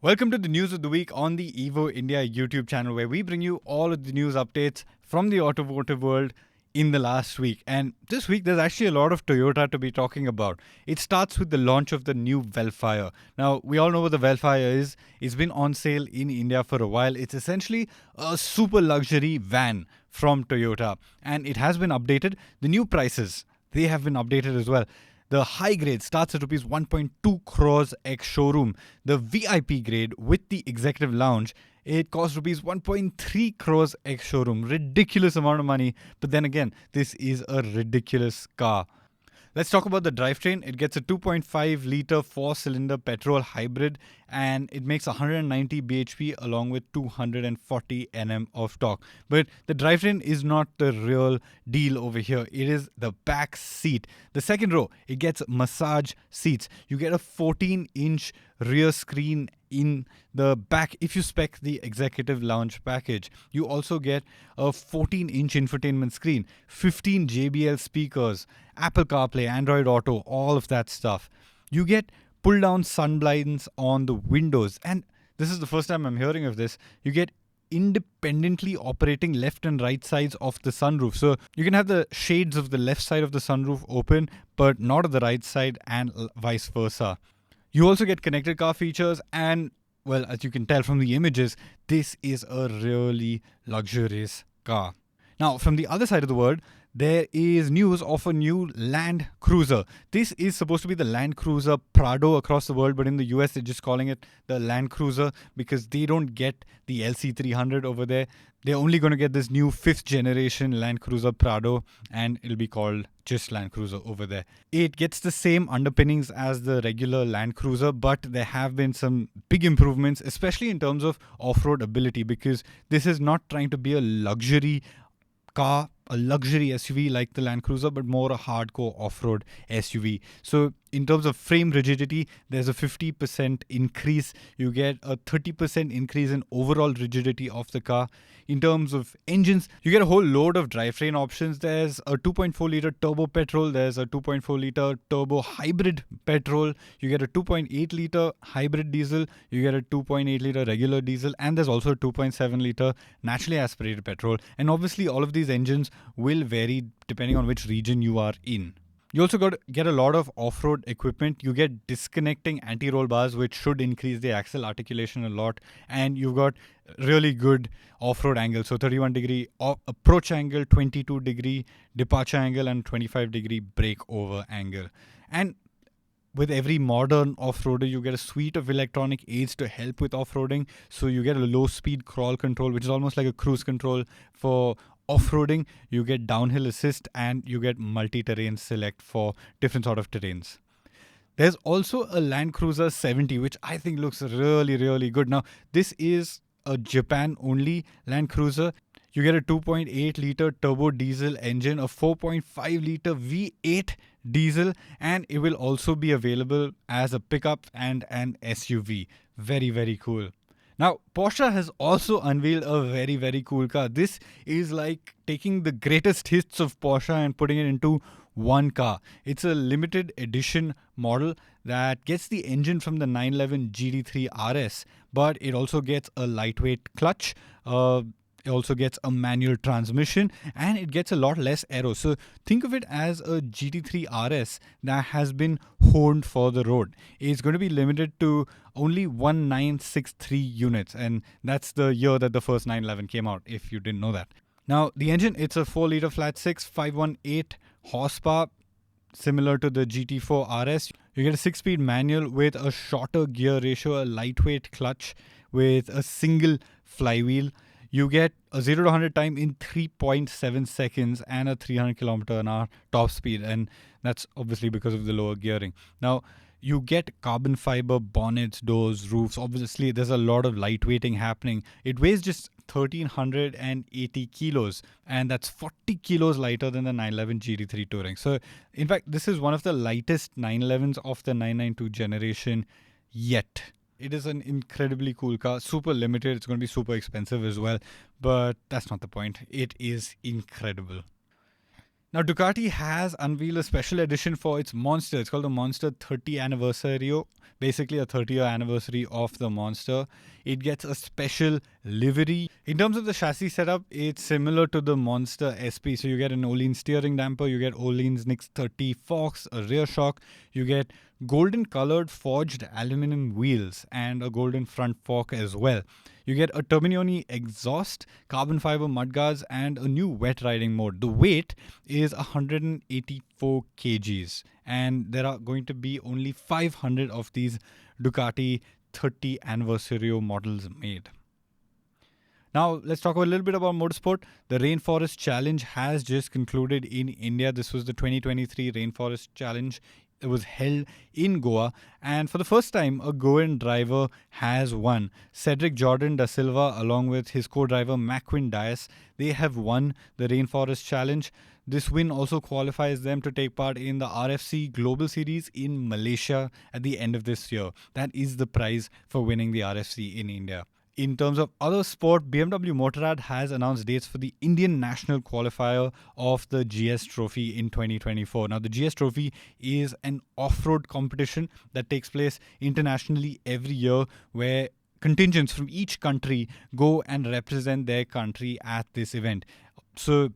Welcome to the news of the week on the Evo India YouTube channel, where we bring you all of the news updates from the automotive world in the last week. And this week, there's actually a lot of Toyota to be talking about. It starts with the launch of the new Vellfire. Now, we all know what the Vellfire is. It's been on sale in India for a while. It's essentially a super luxury van from Toyota, and it has been updated. The new prices, they have been updated as well. The high grade starts at rupees 1.2 crores ex showroom. The VIP grade with the executive lounge, it costs rupees 1.3 crores ex showroom. Ridiculous amount of money. But then again, this is a ridiculous car. Let's talk about the drivetrain. It gets a 2.5 litre 4-cylinder petrol hybrid, and it makes 190 bhp along with 240 Nm of torque. But the drivetrain is not the real deal over here. It is the back seat. The second row, it gets massage seats. You get a 14-inch rear screen in the back if you spec the executive lounge package. You also get a 14-inch infotainment screen, 15 JBL speakers, Apple CarPlay, Android Auto, all of that stuff. You get pull-down sunblinds on the windows, and this is the first time I'm hearing of this. You get independently operating left and right sides of the sunroof. So you can have the shades of the left side of the sunroof open, but not of the right side, and vice versa. You also get connected car features, and, well, as you can tell from the images, this is a really luxurious car. Now, from the other side of the world, there is news of a new Landcruiser. This is supposed to be the Landcruiser Prado across the world, but in the US, they're just calling it the Landcruiser because they don't get the LC300 over there. They're only going to get this new 5th generation Landcruiser Prado, and it'll be called just Landcruiser over there. It gets the same underpinnings as the regular Landcruiser, but there have been some big improvements, especially in terms of off-road ability, because this is not trying to be a luxury car, a luxury SUV like the Landcruiser, but more a hardcore off-road SUV. So in terms of frame rigidity, there's a 50% increase. You get a 30% increase in overall rigidity of the car. In terms of engines, you get a whole load of drivetrain options. There's a 2.4 litre turbo petrol. There's a 2.4 litre turbo hybrid petrol. You get a 2.8 litre hybrid diesel. You get a 2.8 litre regular diesel. And there's also a 2.7 litre naturally aspirated petrol. And obviously, all of these engines will vary depending on which region you are in. You also get a lot of off-road equipment. You get disconnecting anti-roll bars, which should increase the axle articulation a lot. And you've got really good off-road angles. So 31 degree approach angle, 22 degree departure angle, and 25 degree breakover angle. And with every modern off-roader, you get a suite of electronic aids to help with off-roading. So you get a low-speed crawl control, which is almost like a cruise control for off-roading. You get downhill assist, and you get multi-terrain select for different sort of terrains. There's also a Landcruiser 70, which I think looks really, really good. Now, this is a Japan-only Landcruiser. You get a 2.8 litre turbo diesel engine, a 4.5 litre V8 diesel, and it will also be available as a pickup and an SUV. Very, very cool. Now, Porsche has also unveiled a very, very cool car. This is like taking the greatest hits of Porsche and putting it into one car. It's a limited edition model that gets the engine from the 911 GT3 RS, but it also gets a lightweight clutch. It also gets a manual transmission, and it gets a lot less aero. So think of it as a GT3 RS that has been honed for the road. It's going to be limited to only 1963 units, and that's the year that the first 911 came out, if you didn't know that. Now, the engine, it's a 4 litre flat 6, 518 horsepower, similar to the GT4 RS. You get a 6-speed manual with a shorter gear ratio, a lightweight clutch with a single flywheel. You get a 0 to 100 time in 3.7 seconds and a 300 kilometer an hour top speed. And that's obviously because of the lower gearing. Now, you get carbon fiber bonnets, doors, roofs. Obviously, there's a lot of lightweighting happening. It weighs just 1,380 kilos, and that's 40 kilos lighter than the 911 GT3 Touring. So, in fact, this is one of the lightest 911s of the 992 generation yet. It is an incredibly cool car, super limited. It's going to be super expensive as well, but that's not the point. It is incredible. Now, Ducati has unveiled a special edition for its Monster. It's called the Monster 30 Anniversario, basically a 30-year anniversary of the Monster. It gets a special livery. In terms of the chassis setup, it's similar to the Monster SP. So you get an Öhlins steering damper, you get Öhlins Nix 30 forks, a rear shock, you get golden colored forged aluminum wheels and a golden front fork as well. You get a Terminioni exhaust, carbon fiber mudguards, and a new wet riding mode. The weight is 184 kgs, and there are going to be only 500 of these Ducati 30 Anniversario models made. Now, let's talk a little bit about motorsport. The Rainforest Challenge has just concluded in India. This was the 2023 Rainforest Challenge. It was held in Goa, and for the first time, a Goan driver has won. Cedric Jordan da Silva, along with his co-driver Macwin Dias, they have won the Rainforest Challenge. This win also qualifies them to take part in the RFC Global Series in Malaysia at the end of this year. That is the prize for winning the RFC in India. In terms of other sport, BMW Motorrad has announced dates for the Indian national qualifier of the GS Trophy in 2024. Now, the GS Trophy is an off-road competition that takes place internationally every year, where contingents from each country go and represent their country at this event. So,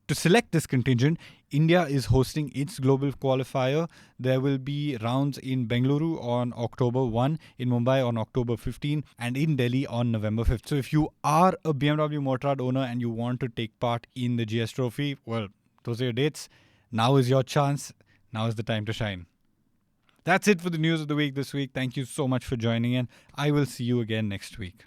to select this contingent, India is hosting its global qualifier. There will be rounds in Bengaluru on October 1, in Mumbai on October 15, and in Delhi on November 5th. So if you are a BMW Motorrad owner and you want to take part in the GS Trophy, well, those are your dates. Now is your chance. Now is the time to shine. That's it for the news of the week this week. Thank you so much for joining in. I will see you again next week.